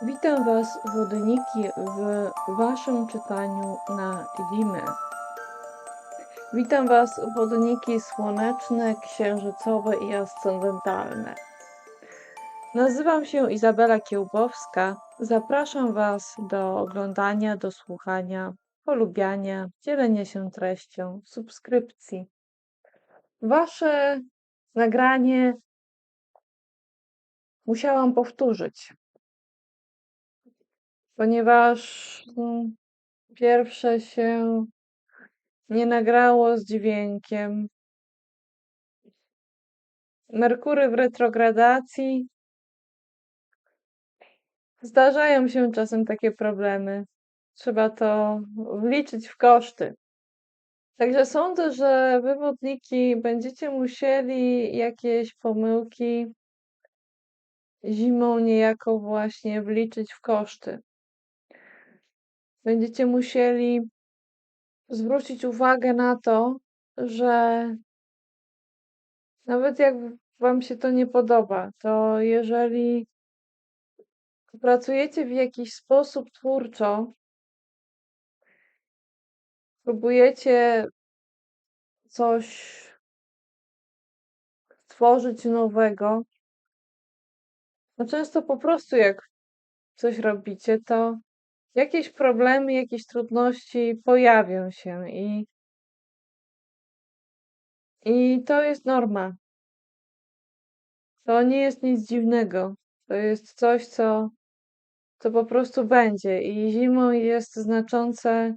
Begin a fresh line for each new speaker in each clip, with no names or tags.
Witam Was, wodniki, w Waszym czytaniu na zimę. Witam Was, wodniki słoneczne, księżycowe i ascendentalne. Nazywam się Izabela Kiełbowska. Zapraszam Was do oglądania, do słuchania, polubiania, dzielenia się treścią, subskrypcji. Wasze nagranie musiałam powtórzyć, ponieważ pierwsze się nie nagrało z dźwiękiem. Merkury w retrogradacji. Zdarzają się czasem takie problemy. Trzeba to wliczyć w koszty. Także sądzę, że wy, wodniki, będziecie musieli jakieś pomyłki zimą niejako właśnie wliczyć w koszty. Będziecie musieli zwrócić uwagę na to, że nawet jak wam się to nie podoba, to jeżeli pracujecie w jakiś sposób twórczo, próbujecie coś tworzyć nowego, no często po prostu jak coś robicie, to jakieś problemy, jakieś trudności pojawią się i to jest norma. To nie jest nic dziwnego. To jest coś, co po prostu będzie i zimą jest znaczące,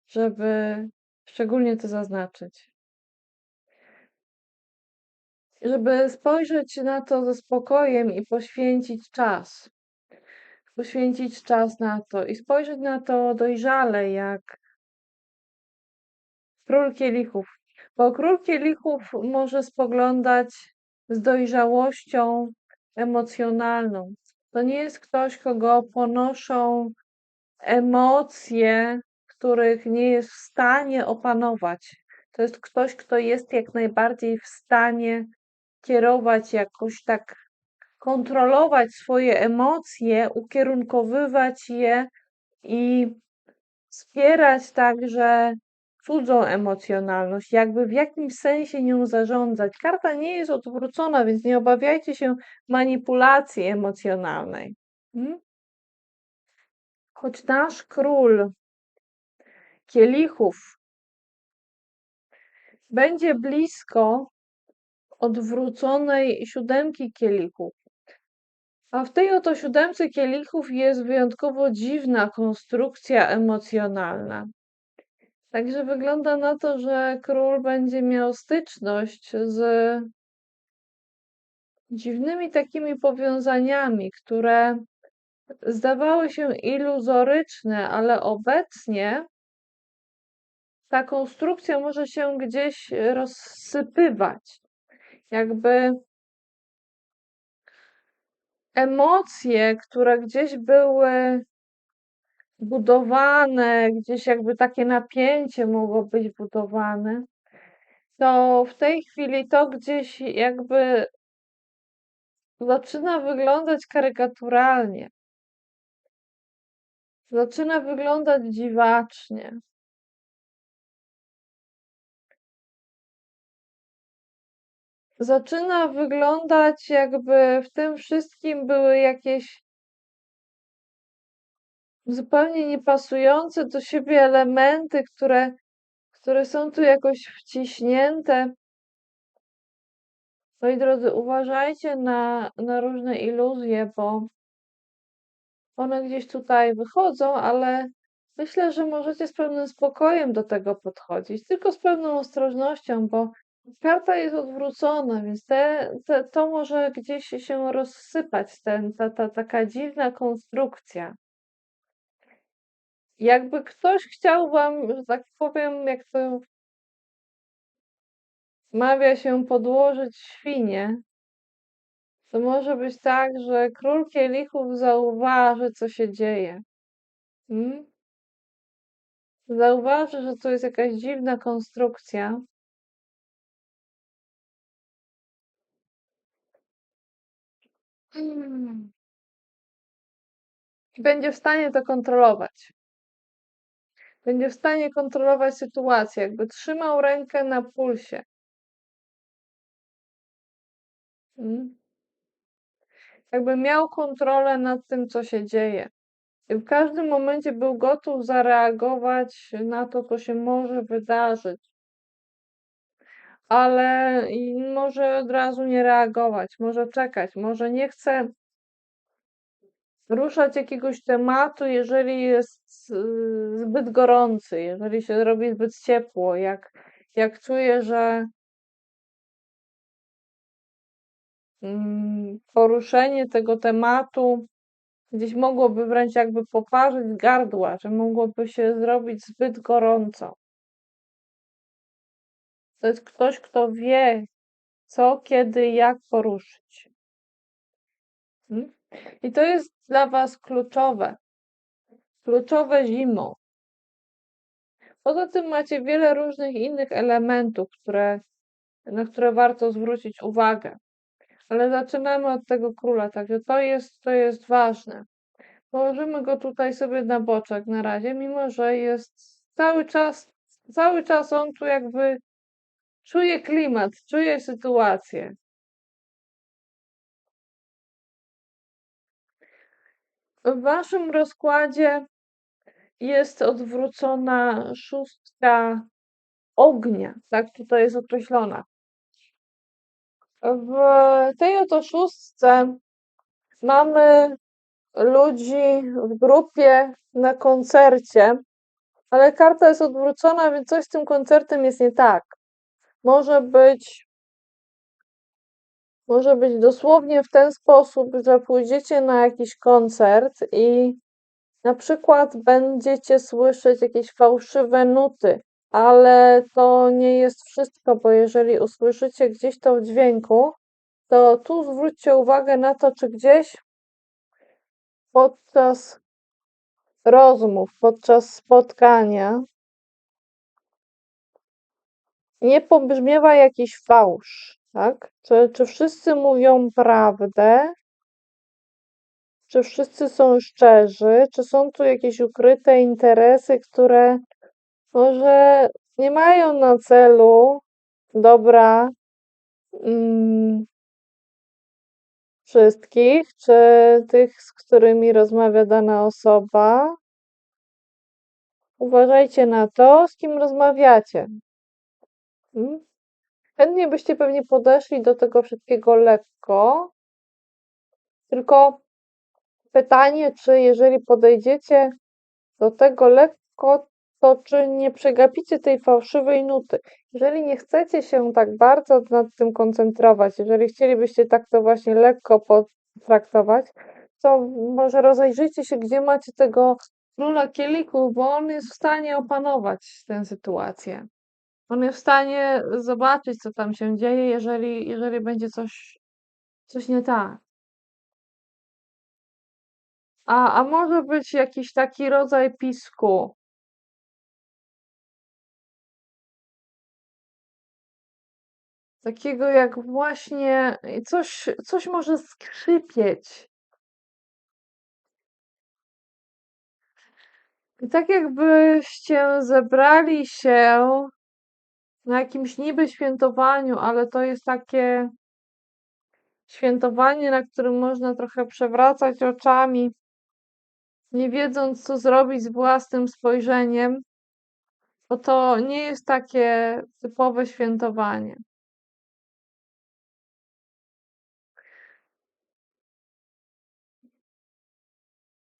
żeby szczególnie to zaznaczyć. Żeby spojrzeć na to ze spokojem i poświęcić czas. Poświęcić czas na to i spojrzeć na to dojrzale, jak król kielichów. Bo król kielichów może spoglądać z dojrzałością emocjonalną. To nie jest ktoś, kogo ponoszą emocje, których nie jest w stanie opanować. To jest ktoś, kto jest jak najbardziej w stanie kierować jakoś tak, kontrolować swoje emocje, ukierunkowywać je i wspierać także cudzą emocjonalność, jakby w jakimś sensie nią zarządzać. Karta nie jest odwrócona, więc nie obawiajcie się manipulacji emocjonalnej. Mm? Choć nasz król kielichów będzie blisko odwróconej siódemki kielichów, a w tej oto siódemce kielichów jest wyjątkowo dziwna konstrukcja emocjonalna. Także wygląda na to, że król będzie miał styczność z dziwnymi takimi powiązaniami, które zdawały się iluzoryczne, ale obecnie ta konstrukcja może się gdzieś rozsypywać. Jakby emocje, które gdzieś były budowane, gdzieś jakby takie napięcie mogło być budowane, to w tej chwili to gdzieś jakby zaczyna wyglądać karykaturalnie. Zaczyna wyglądać dziwacznie. Zaczyna wyglądać, jakby w tym wszystkim były jakieś zupełnie niepasujące do siebie elementy, które są tu jakoś wciśnięte. Moi drodzy, uważajcie na różne iluzje, bo one gdzieś tutaj wychodzą, ale myślę, że możecie z pewnym spokojem do tego podchodzić, tylko z pewną ostrożnością, bo karta jest odwrócona, więc to może gdzieś się rozsypać, ta taka dziwna konstrukcja. Jakby ktoś chciał wam, że tak powiem, jak to mawia się, podłożyć świnię, to może być tak, że król kielichów zauważy, co się dzieje. Mm? Zauważy, że to jest jakaś dziwna konstrukcja. Mm. Będzie w stanie to kontrolować. Będzie w stanie kontrolować sytuację, jakby trzymał rękę na pulsie. Mm. Jakby miał kontrolę nad tym, co się dzieje. I w każdym momencie był gotów zareagować na to, co się może wydarzyć, ale i może od razu nie reagować, może czekać, może nie chce ruszać jakiegoś tematu, jeżeli jest zbyt gorący, jeżeli się robi zbyt ciepło, jak czuje, że poruszenie tego tematu gdzieś mogłoby wręcz jakby poparzyć gardła, że mogłoby się zrobić zbyt gorąco. To jest ktoś, kto wie, co, kiedy, jak poruszyć. I to jest dla Was kluczowe. Kluczowe zimą. Poza tym macie wiele różnych innych elementów, na które warto zwrócić uwagę. Ale zaczynamy od tego króla, także to jest ważne. Położymy go tutaj sobie na boczek na razie, mimo że jest cały czas on tu jakby czuje klimat, czuje sytuację. W waszym rozkładzie jest odwrócona szóstka ognia, tak tutaj jest określona. W tej oto szóstce mamy ludzi w grupie na koncercie, ale karta jest odwrócona, więc coś z tym koncertem jest nie tak. Może być dosłownie w ten sposób, że pójdziecie na jakiś koncert i na przykład będziecie słyszeć jakieś fałszywe nuty, ale to nie jest wszystko, bo jeżeli usłyszycie gdzieś to w dźwięku, to tu zwróćcie uwagę na to, czy gdzieś podczas rozmów, podczas spotkania nie pobrzmiewa jakiś fałsz, tak? Czy wszyscy mówią prawdę? Czy wszyscy są szczerzy? Czy są tu jakieś ukryte interesy, które może nie mają na celu dobra wszystkich, czy tych, z którymi rozmawia dana osoba? Uważajcie na to, z kim rozmawiacie. Mm? Chętnie byście pewnie podeszli do tego wszystkiego lekko, tylko pytanie, czy jeżeli podejdziecie do tego lekko, to czy nie przegapicie tej fałszywej nuty? Jeżeli nie chcecie się tak bardzo nad tym koncentrować, jeżeli chcielibyście tak to właśnie lekko potraktować, to może rozejrzyjcie się, gdzie macie tego króla kielichów, bo on jest w stanie opanować tę sytuację. On jest w stanie zobaczyć, co tam się dzieje, jeżeli będzie coś nie tak. A może być jakiś taki rodzaj pisku. Takiego jak właśnie coś może skrzypieć. I tak jakbyście zebrali się na jakimś niby świętowaniu, ale to jest takie świętowanie, na którym można trochę przewracać oczami, nie wiedząc, co zrobić z własnym spojrzeniem, bo to nie jest takie typowe świętowanie.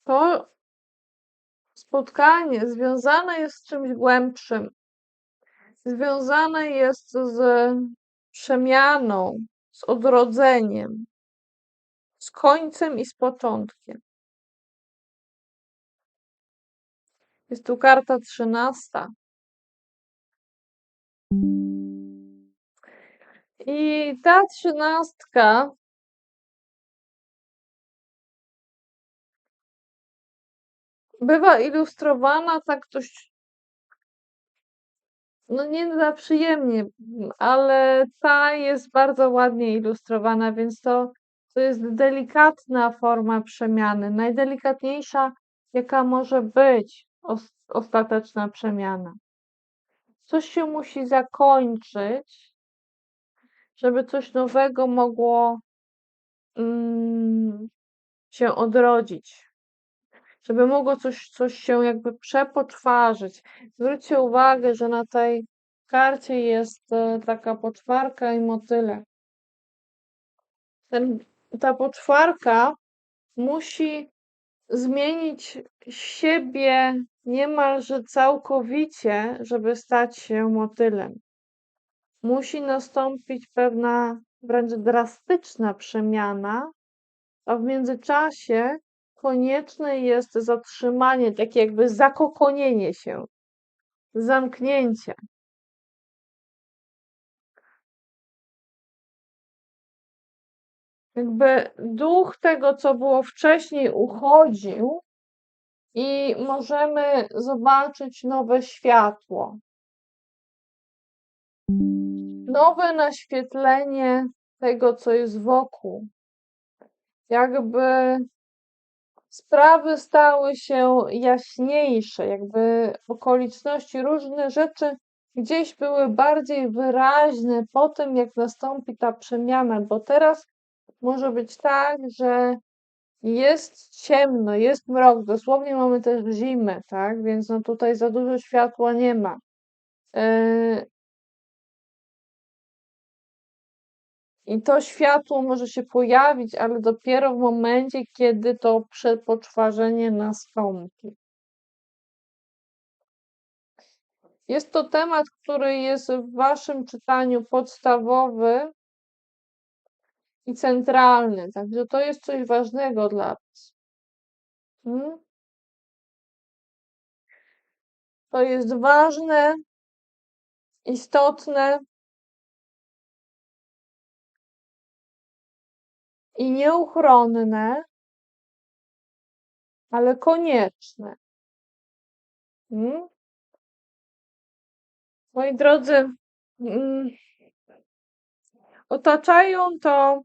To spotkanie związane jest z czymś głębszym. Związane jest z przemianą, z odrodzeniem, z końcem i z początkiem. Jest tu karta 13. I ta 13 bywa ilustrowana tak dość, no nie za przyjemnie, ale ta jest bardzo ładnie ilustrowana, więc to To jest delikatna forma przemiany, najdelikatniejsza, jaka może być ostateczna przemiana. Coś się musi zakończyć, żeby coś nowego mogło się odrodzić, żeby mogło coś się jakby przepoczwarzyć. Zwróćcie uwagę, że na tej karcie jest taka poczwarka i motylek. Ta poczwarka musi zmienić siebie niemalże całkowicie, żeby stać się motylem. Musi nastąpić pewna wręcz drastyczna przemiana, a w międzyczasie konieczne jest zatrzymanie, takie jakby zakokonienie się, zamknięcie. Jakby duch tego, co było wcześniej, uchodził i możemy zobaczyć nowe światło. Nowe naświetlenie tego, co jest wokół. Jakby sprawy stały się jaśniejsze, jakby okoliczności, różne rzeczy gdzieś były bardziej wyraźne po tym, jak nastąpi ta przemiana, bo teraz może być tak, że jest ciemno, jest mrok, dosłownie mamy też zimę, tak? Więc no tutaj za dużo światła nie ma. I to światło może się pojawić, ale dopiero w momencie, kiedy to przepoczwarzenie nastąpi. Jest to temat, który jest w waszym czytaniu podstawowy i centralny, także to jest coś ważnego dla was. To jest ważne, istotne i nieuchronne, ale konieczne. Moi drodzy, otaczają to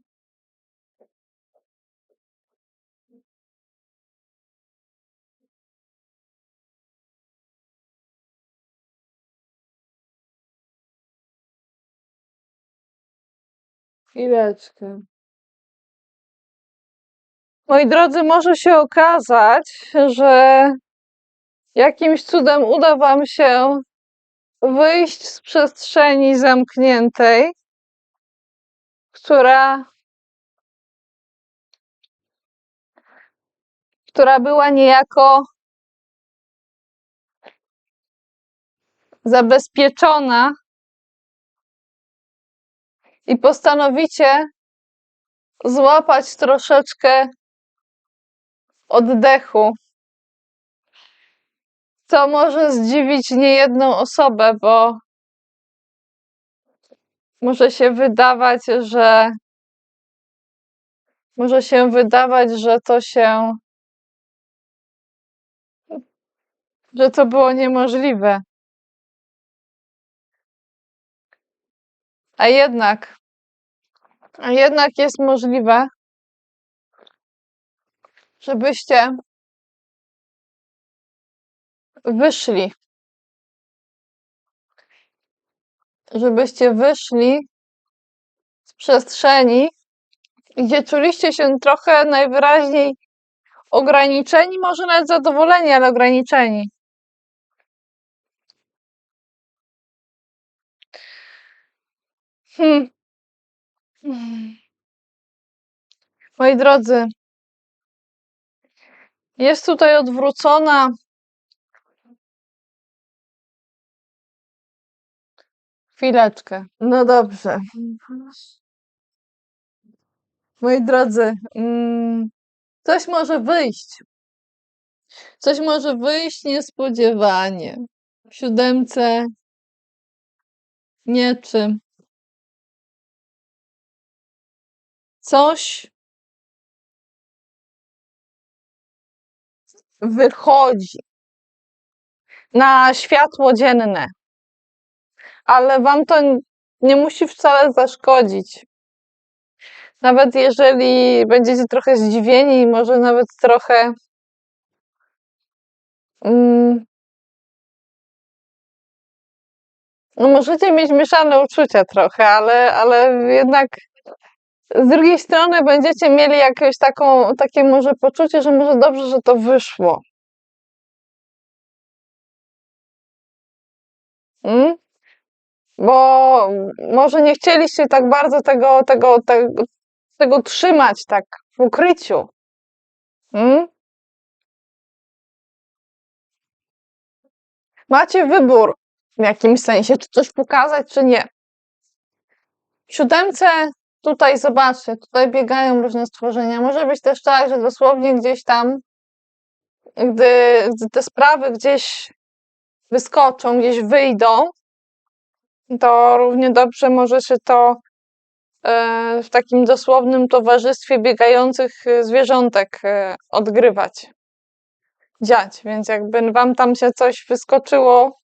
chwileczkę. Moi drodzy, może się okazać, że jakimś cudem uda wam się wyjść z przestrzeni zamkniętej, która była niejako zabezpieczona i postanowicie złapać troszeczkę oddechu, co może zdziwić niejedną osobę, bo może się wydawać, że to było niemożliwe. A jednak jest możliwe, żebyście wyszli z przestrzeni, gdzie czuliście się trochę najwyraźniej ograniczeni, może nawet zadowoleni, ale ograniczeni. Moi drodzy, jest tutaj odwrócona chwileczkę. No dobrze. Moi drodzy, coś może wyjść. Coś może wyjść niespodziewanie. W siódemce mieczy. Coś wychodzi na światło dzienne, ale wam to nie musi wcale zaszkodzić. Nawet jeżeli będziecie trochę zdziwieni, może nawet trochę mm, no możecie mieć mieszane uczucia trochę, ale jednak z drugiej strony będziecie mieli jakieś takie może poczucie, że może dobrze, że to wyszło. Mm? Bo może nie chcieliście tak bardzo tego trzymać tak w ukryciu. Mm? Macie wybór w jakimś sensie, czy coś pokazać, czy nie. W siódemce tutaj zobaczcie, tutaj biegają różne stworzenia. Może być też tak, że dosłownie gdzieś tam, gdy te sprawy gdzieś wyskoczą, gdzieś wyjdą, to równie dobrze może się to w takim dosłownym towarzystwie biegających zwierzątek odgrywać, dziać. Więc jakby wam tam się coś wyskoczyło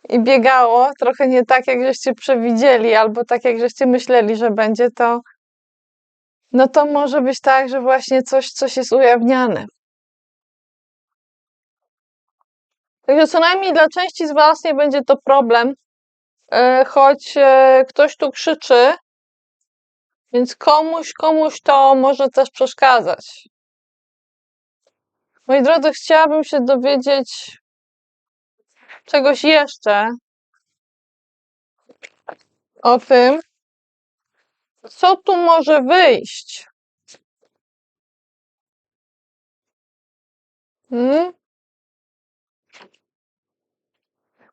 i biegało, trochę nie tak, jak żeście przewidzieli, albo tak, jak żeście myśleli, że będzie, to no to może być tak, że właśnie coś jest ujawniane. Także co najmniej dla części z was nie będzie to problem, choć ktoś tu krzyczy, więc komuś to może też przeszkadzać. Moi drodzy, chciałabym się dowiedzieć czegoś jeszcze o tym, co tu może wyjść. Hmm?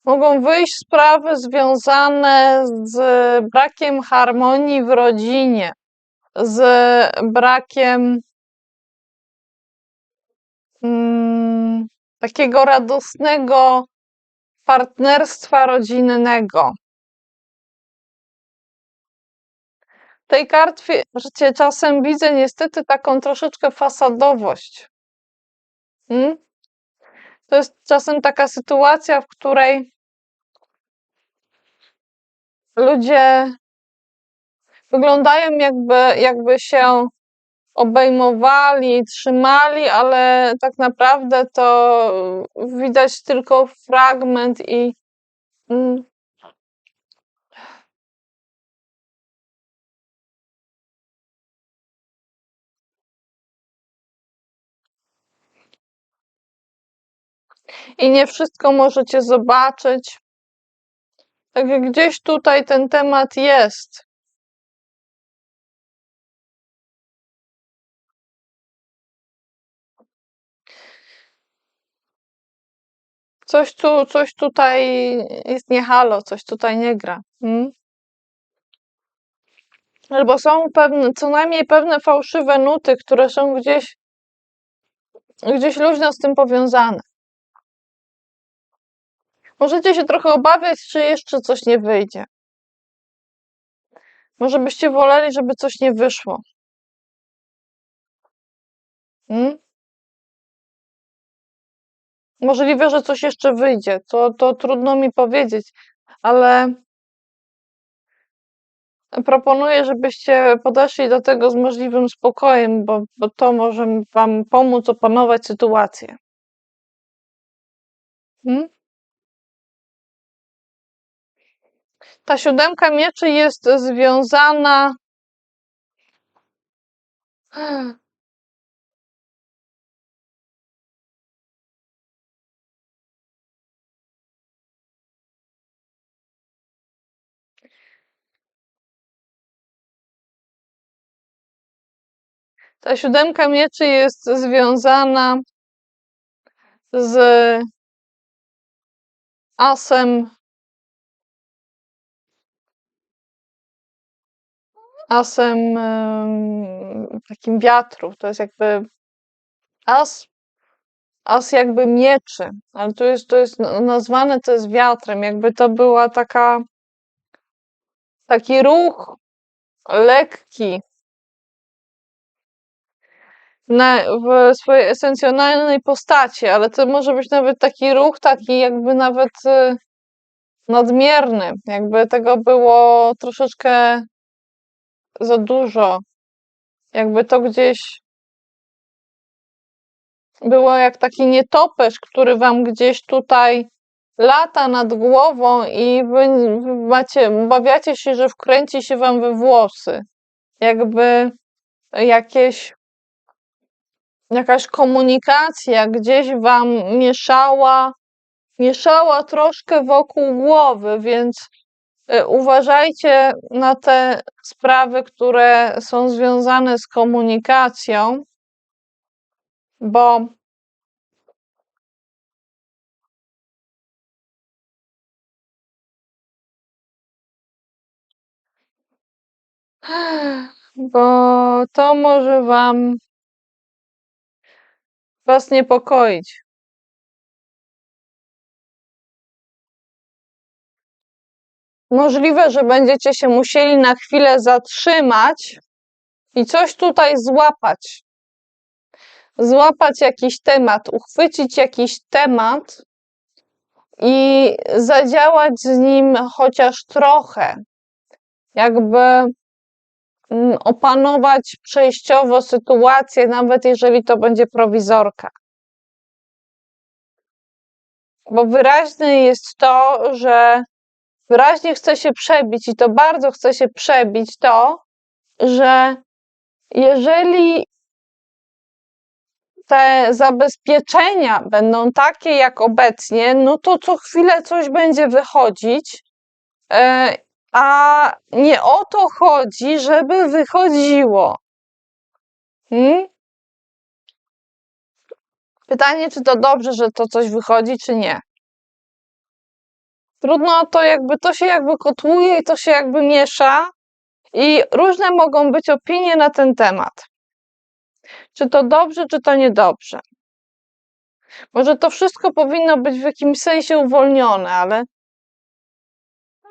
Mogą wyjść sprawy związane z brakiem harmonii w rodzinie, z brakiem takiego radosnego partnerstwa rodzinnego. W tej kartce czasem widzę niestety taką troszeczkę fasadowość. To jest czasem taka sytuacja, w której ludzie wyglądają jakby się obejmowali, trzymali, ale tak naprawdę to widać tylko fragment mm, i nie wszystko możecie zobaczyć. Także gdzieś tutaj ten temat jest. Coś tutaj jest nie halo, coś tutaj nie gra. Albo są co najmniej pewne fałszywe nuty, które są gdzieś luźno z tym powiązane. Możecie się trochę obawiać, czy jeszcze coś nie wyjdzie. Może byście woleli, żeby coś nie wyszło. Możliwe, że coś jeszcze wyjdzie. To trudno mi powiedzieć, ale proponuję, żebyście podeszli do tego z możliwym spokojem, bo to może wam pomóc opanować sytuację. Ta siódemka mieczy jest związana ta siódemka mieczy jest związana z asem takim wiatru. To jest jakby as jakby mieczy, ale to jest nazwane to jest wiatrem, jakby to była taki ruch lekki w swojej esencjonalnej postaci, ale to może być nawet taki ruch, taki jakby nawet nadmierny, jakby tego było troszeczkę za dużo. Jakby to gdzieś było jak taki nietoperz, który wam gdzieś tutaj lata nad głową i wy obawiacie się, że wkręci się wam we włosy. Jakby jakaś komunikacja gdzieś wam mieszała troszkę wokół głowy, więc uważajcie na te sprawy, które są związane z komunikacją, bo to może was niepokoić. Możliwe, że będziecie się musieli na chwilę zatrzymać i coś tutaj złapać. Złapać jakiś temat, uchwycić jakiś temat i zadziałać z nim chociaż trochę. Jakby opanować przejściowo sytuację, nawet jeżeli to będzie prowizorka. Bo wyraźne jest to, że wyraźnie chce się przebić i to bardzo chce się przebić to, że jeżeli te zabezpieczenia będą takie jak obecnie, no to co chwilę coś będzie wychodzić, a nie o to chodzi, żeby wychodziło. Pytanie, czy to dobrze, że to coś wychodzi, czy nie. Trudno, to się jakby kotłuje i to się jakby miesza i różne mogą być opinie na ten temat. Czy to dobrze, czy to niedobrze. Może to wszystko powinno być w jakimś sensie uwolnione,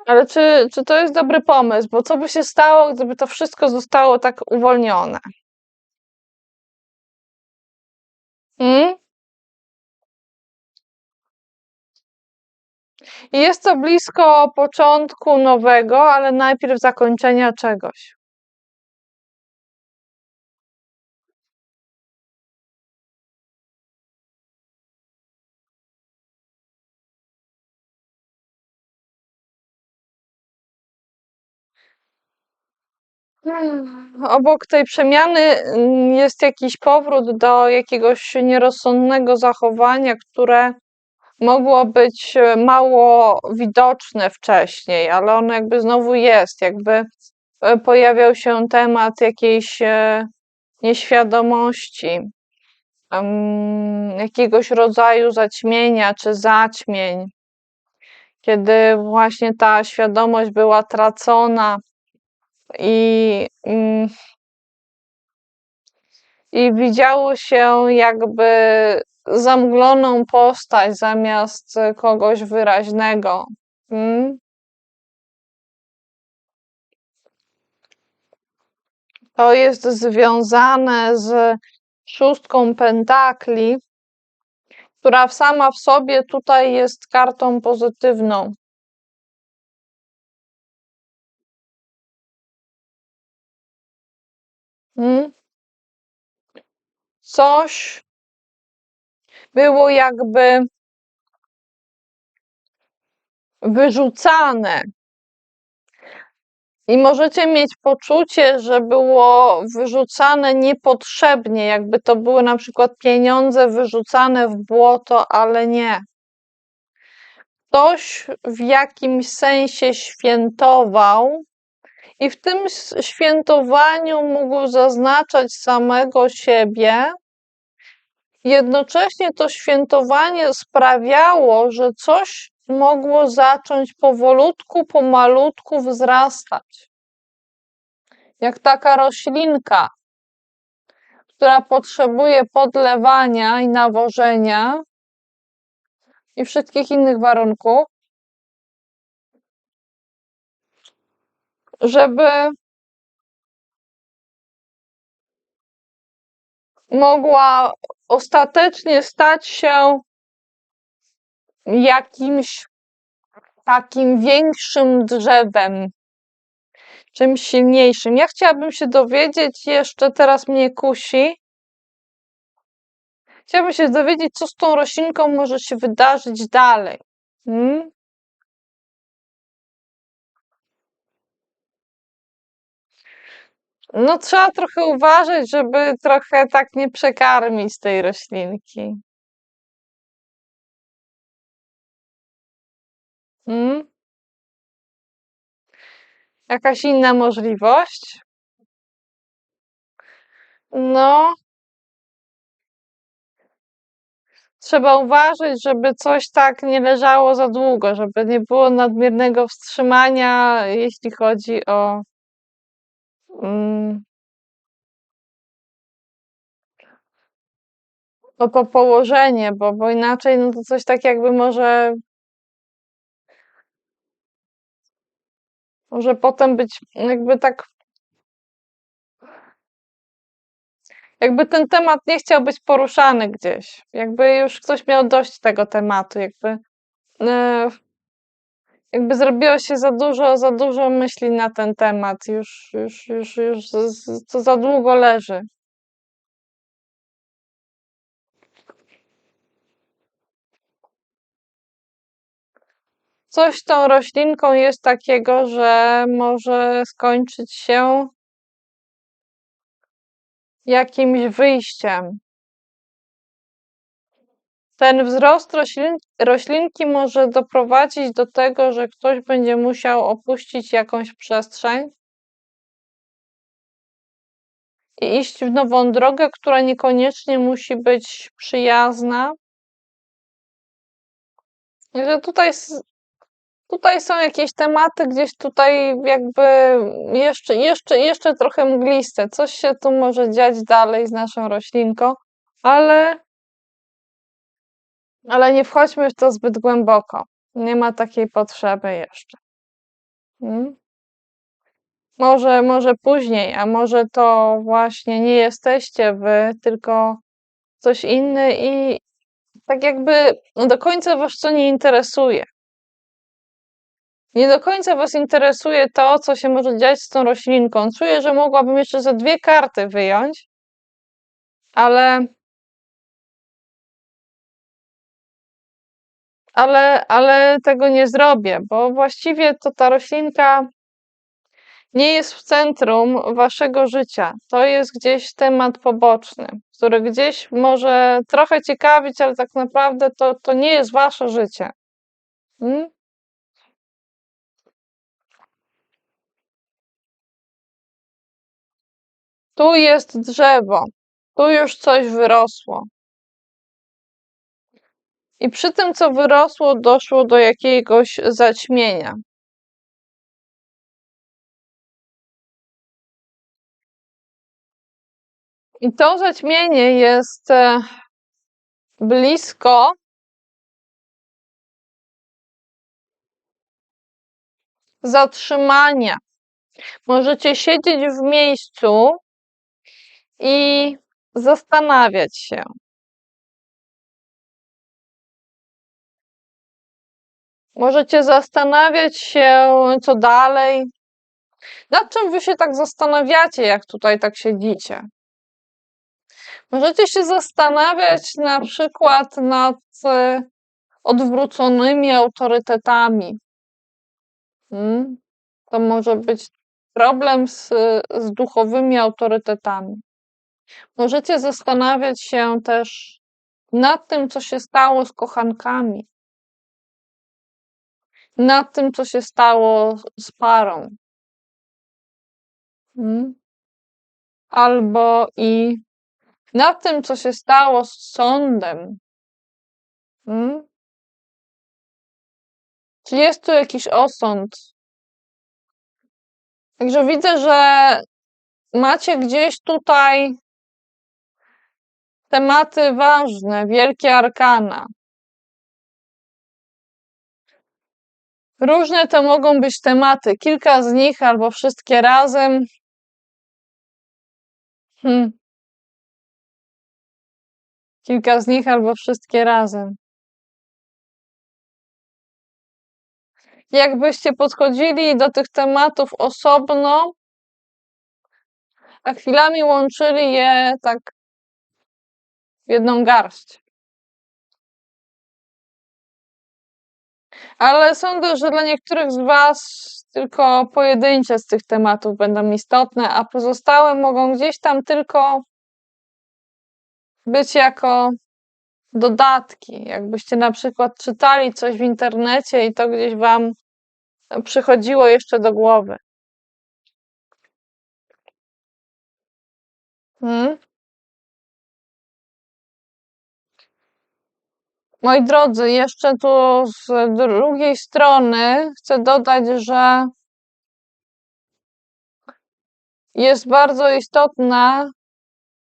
ale czy to jest dobry pomysł? Bo co by się stało, gdyby to wszystko zostało tak uwolnione? Jest to blisko początku nowego, ale najpierw zakończenia czegoś. Obok tej przemiany jest jakiś powrót do jakiegoś nierozsądnego zachowania, które mogło być mało widoczne wcześniej, ale ono jakby znowu jest, jakby pojawiał się temat jakiejś nieświadomości, jakiegoś rodzaju zaćmienia czy zaćmień, kiedy właśnie ta świadomość była tracona i widziało się jakby zamgloną postać zamiast kogoś wyraźnego. To jest związane z szóstką pentakli, która sama w sobie tutaj jest kartą pozytywną. Coś było jakby wyrzucane. I możecie mieć poczucie, że było wyrzucane niepotrzebnie, jakby to były na przykład pieniądze wyrzucane w błoto, ale nie. Ktoś w jakimś sensie świętował i w tym świętowaniu mógł zaznaczać samego siebie. Jednocześnie to świętowanie sprawiało, że coś mogło zacząć powolutku, pomalutku wzrastać. Jak taka roślinka, która potrzebuje podlewania i nawożenia i wszystkich innych warunków, żeby mogła ostatecznie stać się jakimś takim większym drzewem, czymś silniejszym. Ja chciałabym się dowiedzieć jeszcze, teraz mnie kusi, chciałabym się dowiedzieć, co z tą roślinką może się wydarzyć dalej. Mm? No trzeba trochę uważać, żeby trochę tak nie przekarmić tej roślinki. Mm? Jakaś inna możliwość? No, trzeba uważać, żeby coś tak nie leżało za długo, żeby nie było nadmiernego wstrzymania, jeśli chodzi mm, o to położenie, bo inaczej no to coś tak jakby może potem być jakby tak, jakby ten temat nie chciał być poruszany gdzieś. Jakby już ktoś miał dość tego tematu, e, jakby zrobiło się za dużo myśli na ten temat, już to za długo leży. Coś z tą roślinką jest takiego, że może skończyć się jakimś wyjściem. Ten wzrost roślinki może doprowadzić do tego, że ktoś będzie musiał opuścić jakąś przestrzeń i iść w nową drogę, która niekoniecznie musi być przyjazna. I że tutaj są jakieś tematy gdzieś tutaj jakby jeszcze trochę mgliste. Coś się tu może dziać dalej z naszą roślinką, ale nie wchodźmy w to zbyt głęboko. Nie ma takiej potrzeby jeszcze. Mm? Może później, a może to właśnie nie jesteście wy, tylko coś inny i tak jakby no do końca was co nie interesuje. Nie do końca was interesuje to, co się może dziać z tą roślinką. Czuję, że mogłabym jeszcze ze 2 karty wyjąć, ale, ale tego nie zrobię, bo właściwie to ta roślinka nie jest w centrum waszego życia. To jest gdzieś temat poboczny, który gdzieś może trochę ciekawić, ale tak naprawdę to nie jest wasze życie. Mm? Tu jest drzewo, tu już coś wyrosło. I przy tym, co wyrosło, doszło do jakiegoś zaćmienia. I to zaćmienie jest blisko zatrzymania. Możecie siedzieć w miejscu i zastanawiać się. Możecie zastanawiać się, co dalej. Nad czym wy się tak zastanawiacie, jak tutaj tak siedzicie? Możecie się zastanawiać na przykład nad odwróconymi autorytetami. To może być problem z duchowymi autorytetami. Możecie zastanawiać się też nad tym, co się stało z kochankami, nad tym, co się stało z parą. Albo i nad tym, co się stało z sądem. Czy jest tu jakiś osąd? Także widzę, że macie gdzieś tutaj tematy ważne, wielkie arkana. Różne to mogą być tematy, kilka z nich albo wszystkie razem. Kilka z nich albo wszystkie razem. Jakbyście podchodzili do tych tematów osobno, a chwilami łączyli je tak w jedną garść. Ale sądzę, że dla niektórych z Was tylko pojedyncze z tych tematów będą istotne, a pozostałe mogą gdzieś tam tylko być jako dodatki. Jakbyście na przykład czytali coś w internecie i to gdzieś Wam przychodziło jeszcze do głowy. Hmm? Moi drodzy, jeszcze tu z drugiej strony chcę dodać, że jest bardzo istotna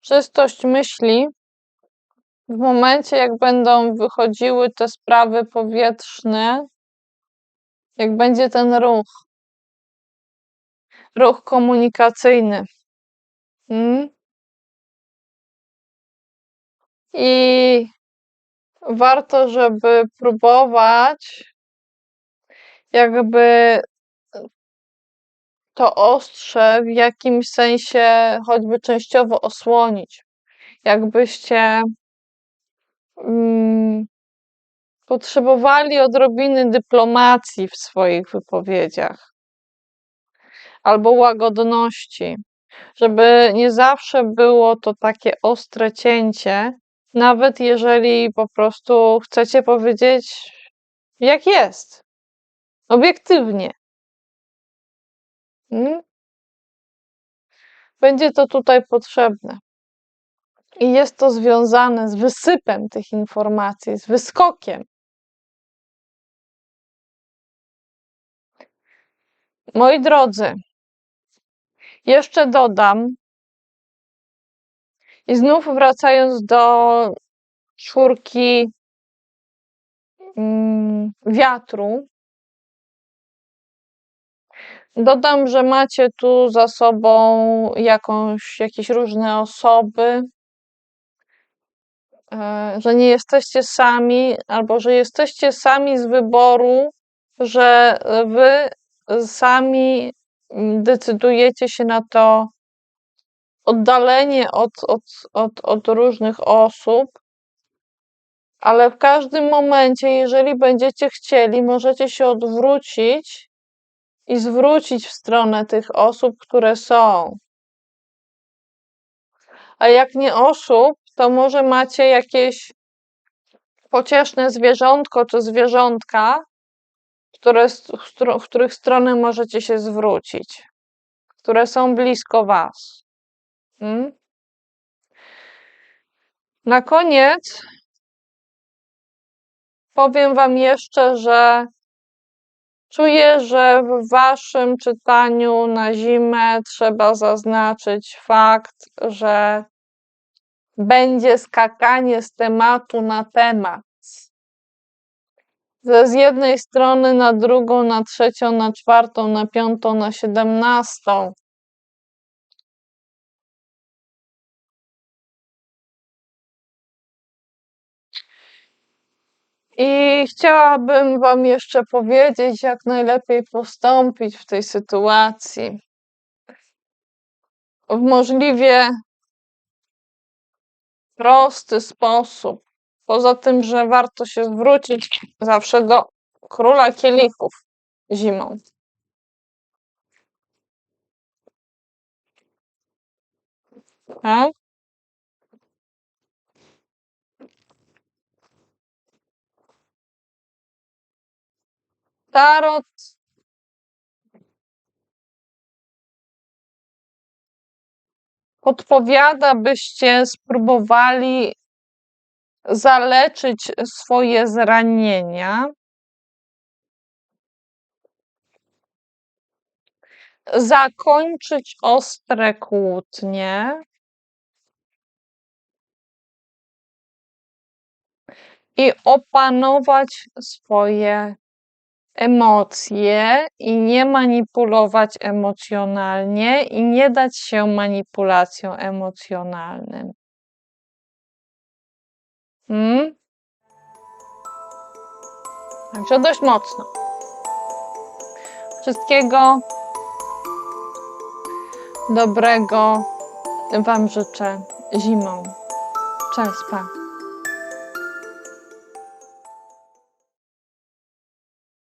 czystość myśli w momencie, jak będą wychodziły te sprawy powietrzne, jak będzie ten ruch komunikacyjny. I warto, żeby próbować jakby to ostrze w jakimś sensie choćby częściowo osłonić. Jakbyście potrzebowali odrobiny dyplomacji w swoich wypowiedziach albo łagodności, żeby nie zawsze było to takie ostre cięcie, nawet jeżeli po prostu chcecie powiedzieć, jak jest, obiektywnie. Będzie to tutaj potrzebne. I jest to związane z wysypem tych informacji, z wyskokiem. Moi drodzy, jeszcze dodam, i znów wracając do czwórki wiatru, dodam, że macie tu za sobą jakieś różne osoby, że nie jesteście sami, albo że jesteście sami z wyboru, że wy sami decydujecie się na to oddalenie od różnych osób, ale w każdym momencie, jeżeli będziecie chcieli, możecie się odwrócić i zwrócić w stronę tych osób, które są. A jak nie osób, to może macie jakieś pocieszne zwierzątko czy zwierzątka, w których stronę możecie się zwrócić, które są blisko Was. Na koniec powiem Wam jeszcze, że czuję, że w Waszym czytaniu na zimę trzeba zaznaczyć fakt, że będzie skakanie z tematu na temat. Z jednej strony na drugą, na trzecią, na czwartą, na piątą, na 17. I chciałabym Wam jeszcze powiedzieć, jak najlepiej postąpić w tej sytuacji. W możliwie prosty sposób. Poza tym, że warto się zwrócić zawsze do króla kielichów zimą. Tak? Tarot podpowiada, byście spróbowali zaleczyć swoje zranienia, zakończyć ostre kłótnie i opanować swoje emocje i nie manipulować emocjonalnie i nie dać się manipulacjom emocjonalnym. Także dość mocno. Wszystkiego dobrego Wam życzę zimą. Cześć, pa.